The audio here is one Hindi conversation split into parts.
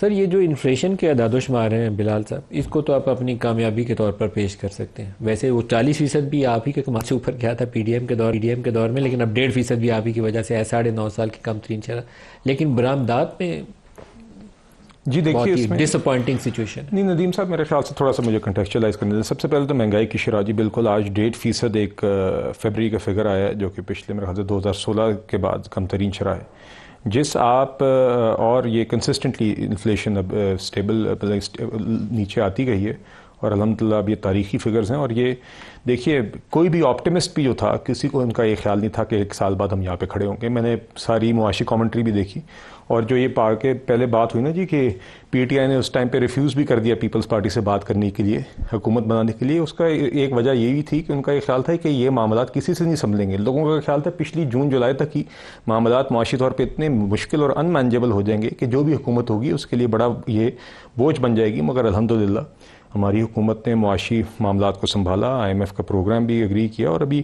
सर ये जो इन्फ्लेशन के अदादोशुमार हैं बिलाल साहब, इसको तो आप अपनी कामयाबी के तौर पर पेश कर सकते हैं। वैसे वो 40% भी आप ही के कमाल से ऊपर गया था पीडीएम के दौर में, लेकिन अब 1.5% भी आप ही की वजह से है, 9.5 साल की कम तरीन चला। लेकिन बरामदात में जी देखिए, इसमें डिसअपॉइंटिंग सिचुएशन। नहीं नदीम साहब, मेरे ख्याल से थोड़ा सा मुझे कंटेक्चुअलाइज करने दें। सबसे पहले तो महंगाई की शरह जी बिल्कुल आज 1.5% एक फरवरी का फिगर आया है, जो कि पिछले मेरे ख्याल से 2016 के बाद कम तरीन शरह है। जिस आप और ये कंसिस्टेंटली इन्फ्लेशन अब स्टेबल नीचे आती गई है, और अल्हम्दुलिल्लाह अब ये तारीखी फिगर्स हैं। और ये देखिए, कोई भी ऑप्टिमिस्ट भी जो था, किसी को उनका ये ख्याल नहीं था कि 1 साल बाद हम यहाँ पे खड़े होंगे। मैंने सारी मुआशी कमेंट्री भी देखी, और जो ये पा के पहले बात हुई ना जी कि पीटीआई ने उस टाइम पे रिफ्यूज़ भी कर दिया पीपल्स पार्टी से बात करने के लिए, हुकूमत बनाने के लिए, उसका एक वजह ये भी थी कि उनका ये ख्याल था कि ये मामलात किसी से नहीं संभलेंगे। लोगों का ख्याल था पिछली जून जुलाई तक ही मामलात मुआशी तौर पर इतने मुश्किल और अनमैनेजेबल हो जाएंगे कि जो भी हुकूमत होगी उसके लिए बड़ा ये बोझ बन जाएगी। मगर अल्हम्दुलिल्लाह हमारी हुकूमत ने मुआशी मामलात को संभाला, IMF का प्रोग्राम भी एग्री किया, और अभी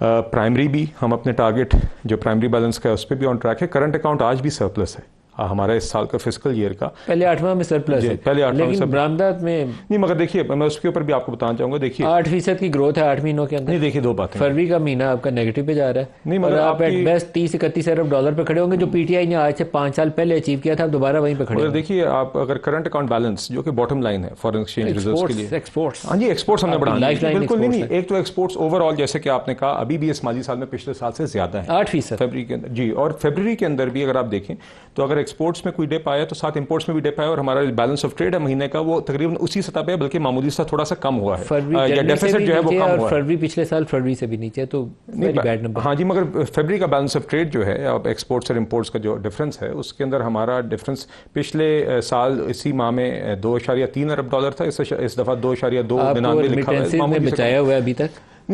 प्राइमरी भी हम अपने टारगेट जो प्राइमरी बैलेंस का है उस पर भी ऑन ट्रैक है। करंट अकाउंट आज भी सरप्लस है हमारा इस साल का फिस्कल ईयर का, पहले 8वां में सरप्लस है, पहले 8वां लेकिन बरामदात में नहीं। मगर देखिए, मैं उसके ऊपर भी आपको बताना चाहूंगा। देखिए 8% की ग्रोथ है 8 महीनों के अंदर। नहीं देखिए, दो बातें, फरवरी का महीना आपका नेगेटिव पे जा रहा है, नहीं मगर आप एट बेस्ट 30-31 अरब डॉलर पे खड़े होंगे, जो पीटीआई ने आज से 5 साल पहले अचीव किया था, आप दोबारा वहीं पे खड़े होंगे। देखिए, आप अगर करंट अकाउंट बैलेंस जो कि बॉटम लाइन है फॉरेन एक्सचेंज रिजर्व्स के लिए, एक्सपोर्ट्स, हाँ जी, एक्सपोर्ट्स हमने बढ़ाना है, बिल्कुल नहीं। एक तो एक्सपोर्ट्स ओवरऑल जैसे कि आपने कहा अभी भी इस माली साल में पिछले साल से ज्यादा है 8% फरवरी के अंदर जी। और फरवरी के अंदर भी अगर आप देखें तो अगर एक्सपोर्ट्स में कोई डिप आया तो साथ इंपोर्ट्स में भी डिप आया, और हमारा बैलेंस ऑफ ट्रेड है महीने का वो तकरीबन उसी सतह पे है, बल्कि मामूली सा थोड़ा सा कम हुआ है, या डेफिसिट जो है वो कम हुआ है। फरवरी पिछले साल फरवरी से भी नीचे, तो वेरी बैड नंबर। हाँ जी, मगर फरवरी का बैलेंस ऑफ ट्रेड जो है, अब एक्सपोर्ट्स और इंपोर्ट्स का जो डिफरेंस है, उसके अंदर हमारा डिफरेंस पिछले साल इसी माह में 2.3 अरब डॉलर था, इस दफा 2.299 लिखा हुआ है, बचाया हुआ है अभी तक।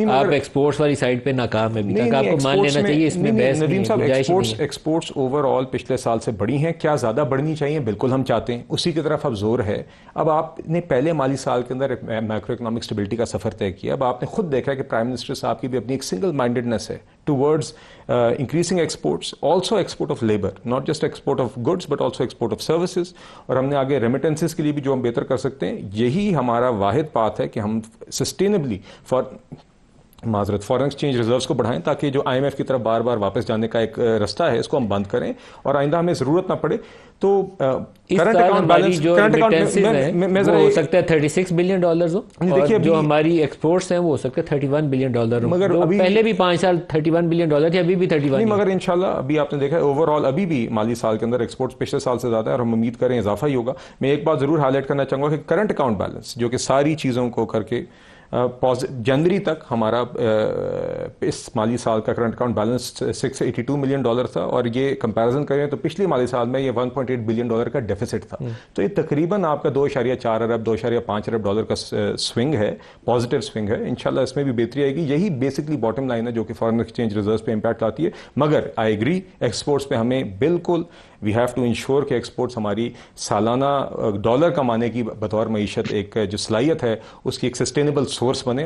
आप एक्सपोर्ट्स वाली साइड पे नाकाम है अभी तक, आपको मान लेना चाहिए, इसमें बहस नहीं है। एक्सपोर्ट्स ओवरऑल पिछले साल से बढ़ी हैं, क्या ज्यादा बढ़नी चाहिए? बिल्कुल हम चाहते हैं, उसी की तरफ अब जोर है। अब आपने पहले माली साल के अंदर मैक्रो इकोनॉमिक स्टेबिलिटी का सफर तय किया, अब आपने खुद देखा है कि प्राइम मिनिस्टर साहब की भी अपनी एक सिंगल माइंडेडनेस है towards increasing exports, also export of labour, not just export of goods but also export of services. और हमने आगे रेमिटेंसेस के लिए भी जो हम बेहतर कर सकते हैं, यही हमारा वाहिद पाथ है कि हम सस्टेनेबली फॉरेन एक्सचेंज रिजर्व्स को बढ़ाएं, ताकि जो IMF की तरफ बार बार वापस जाने का एक रास्ता है इसको हम बंद करें, और आइंदा हमें जरूरत ना पड़े। तो current account balance, current account हो सकता है $36 बिलियन हो, और जो हमारी एक्सपोर्ट्स हैं वो हो सकता है $31 बिलियन हो। मगर पहले भी 5 साल $31 बिलियन थे, अभी भी 31 नहीं। मगर इंशाल्लाह अभी आपने देखा है ओवरऑल अभी भी माली साल के अंदर एक्सपोर्ट्स पिछले साल से ज्यादा है, और हम उम्मीद करें इजाफा ही होगा। मैं एक बात जरूर हाईलाइट करना चाहूंगा कि करंट अकाउंट बैलेंस जो कि सारी चीजों को करके जनवरी तक हमारा इस माली साल का करंट अकाउंट बैलेंस $682 मिलियन था, और ये कंपैरिजन करें तो पिछले माली साल में ये $1.8 बिलियन का डेफिसिट था। तो ये तकरीबन आपका 2.4 अरब 2.5 अरब डॉलर का स्विंग है, पॉजिटिव स्विंग है। इंशाल्लाह इसमें भी बेहतरी आएगी। यही बेसिकली बॉटम लाइन है जो कि फॉरेन एक्सचेंज रिजर्व्स पे इंपैक्ट आती है। मगर आई एग्री, एक्सपोर्ट्स पे हमें बिल्कुल वी हैव टू इंश्योर कि एक्सपोर्ट्स हमारी सालाना डॉलर कमाने की बतौर मईशत एक जो सलाहियत है उसकी एक सस्टेनेबल सोर्स बने।